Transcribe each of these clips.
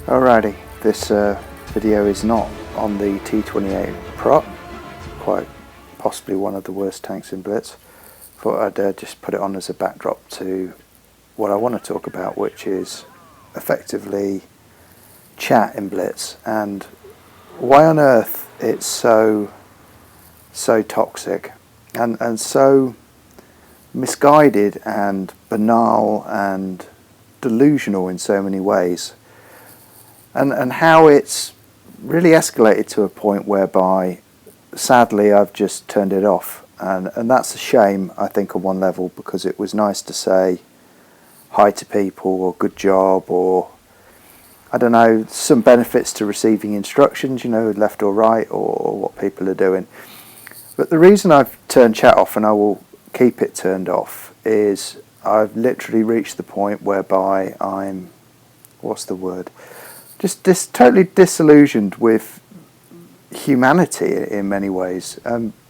Alrighty, this video is not on the T28 prop, quite possibly one of the worst tanks in Blitz. Thought I'd just put it on as a backdrop to what I want to talk about, which is effectively chat in Blitz and why on earth it's so toxic and so misguided and banal and delusional in so many ways. And how it's really escalated to a point whereby, sadly, I've just turned it off. And that's a shame, I think, on one level, because it was nice to say hi to people, or good job, or, I don't know, some benefits to receiving instructions, you know, left or right, or what people are doing. But the reason I've turned chat off, and I will keep it turned off, is I've literally reached the point whereby I'm, what's the word? Just totally disillusioned with humanity in many ways,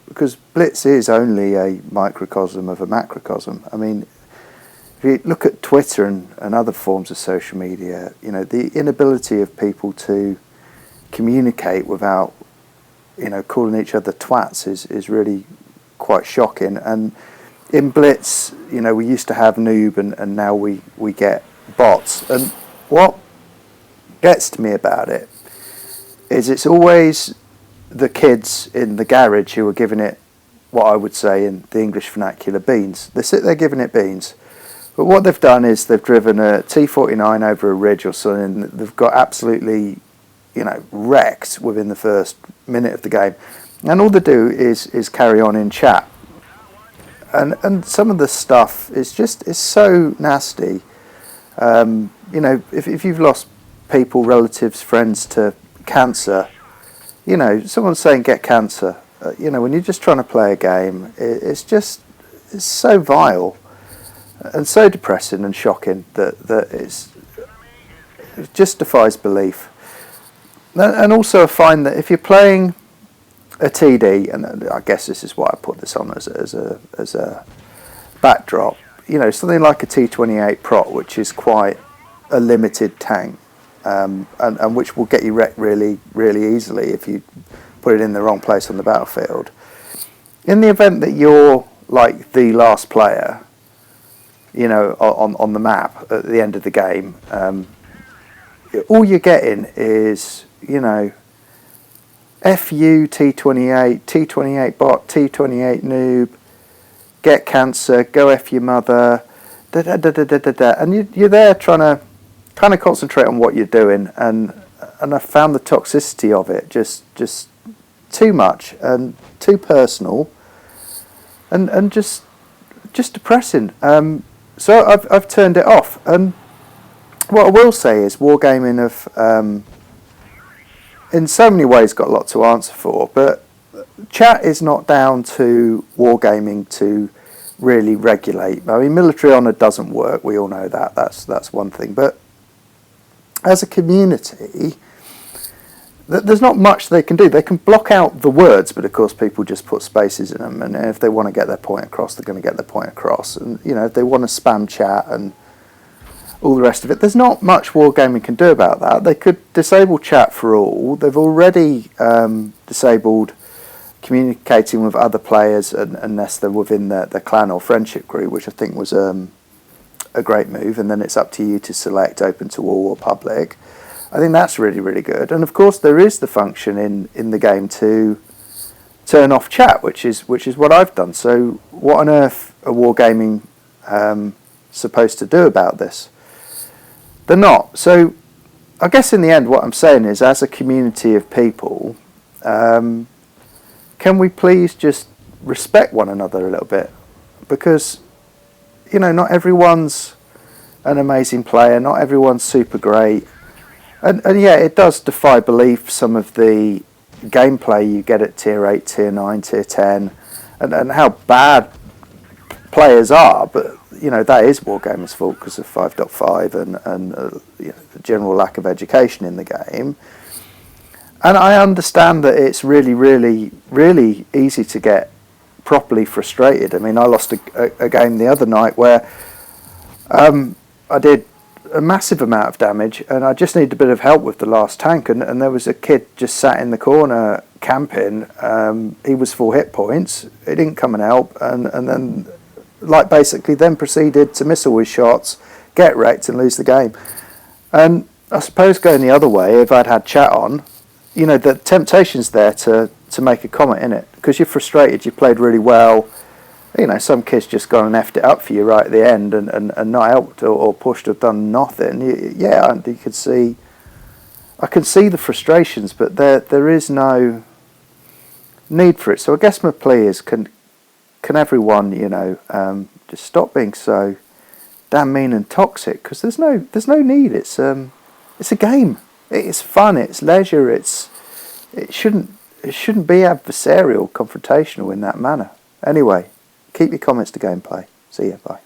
because Blitz is only a microcosm of a macrocosm. I mean, if you look at Twitter and other forms of social media, you know, the inability of people to communicate without, you know, calling each other twats is really quite shocking. And in Blitz, you know, we used to have noob and now we get bots. And what gets to me about it is it's always the kids in the garage who are giving it what I would say in the English vernacular beans. They sit there giving it beans, but what they've done is they've driven a T49 over a ridge or something, and they've got absolutely, you know, wrecked within the first minute of the game, and all they do is carry on in chat, and some of the stuff is so nasty. You know, if you've lost people, relatives, friends to cancer, you know, someone's saying get cancer, you know, when you're just trying to play a game, it's so vile and so depressing and shocking that it just defies belief. And also I find that if you're playing a TD, and I guess this is why I put this on as a backdrop, you know, something like a T28 prot, which is quite a limited tank, and which will get you wrecked really, really easily if you put it in the wrong place on the battlefield. In the event that you're like the last player, you know, on the map at the end of the game, all you're getting is, you know, F you T28, T28 bot, T28 noob, get cancer, go F your mother, da da da da da da, and you're there trying to kind of concentrate on what you're doing, and I found the toxicity of it just too much and too personal, and just depressing. So I've turned it off. And what I will say is wargaming have in so many ways got a lot to answer for, but chat is not down to wargaming to really regulate. I mean, military honour doesn't work, we all know that, that's one thing, but as a community, there's not much they can do. They can block out the words, but of course people just put spaces in them, and if they want to get their point across, they're going to get their point across. And you know, if they want to spam chat and all the rest of it, there's not much wargaming can do about that. They could disable chat for all. They've already disabled communicating with other players unless they're within their clan or friendship group, which I think was a great move. And then it's up to you to select open to all or public. I think that's really, really good. And of course there is the function in the game to turn off chat, which is what I've done. So what on earth are wargaming supposed to do about this? They're not. So I guess in the end what I'm saying is, as a community of people, can we please just respect one another a little bit? Because, you know, not everyone's an amazing player, not everyone's super great. And yeah, it does defy belief, some of the gameplay you get at tier 8, tier 9, tier 10, and how bad players are, but you know, that is Wargamer's fault because of 5.5 and you know, the general lack of education in the game. And I understand that it's really, really, really easy to get properly frustrated. I mean, I lost a game the other night where I did a massive amount of damage, and I just needed a bit of help with the last tank, and there was a kid just sat in the corner camping. He was full hit points. He didn't come and help, and then like basically then proceeded to miss all his shots, get wrecked and lose the game. And I suppose going the other way, if I'd had chat on, you know, the temptation's there to make a comment in it, because you're frustrated, you played really well. You know, some kid's just gone and effed it up for you right at the end and not helped or pushed or done nothing. You could see, I can see the frustrations, but there is no need for it. So I guess my plea is, can everyone, you know, just stop being so damn mean and toxic, because there's no need. It's a game. It's fun. It's leisure. It shouldn't be adversarial, confrontational in that manner. Anyway, keep your comments to gameplay. See ya. Bye.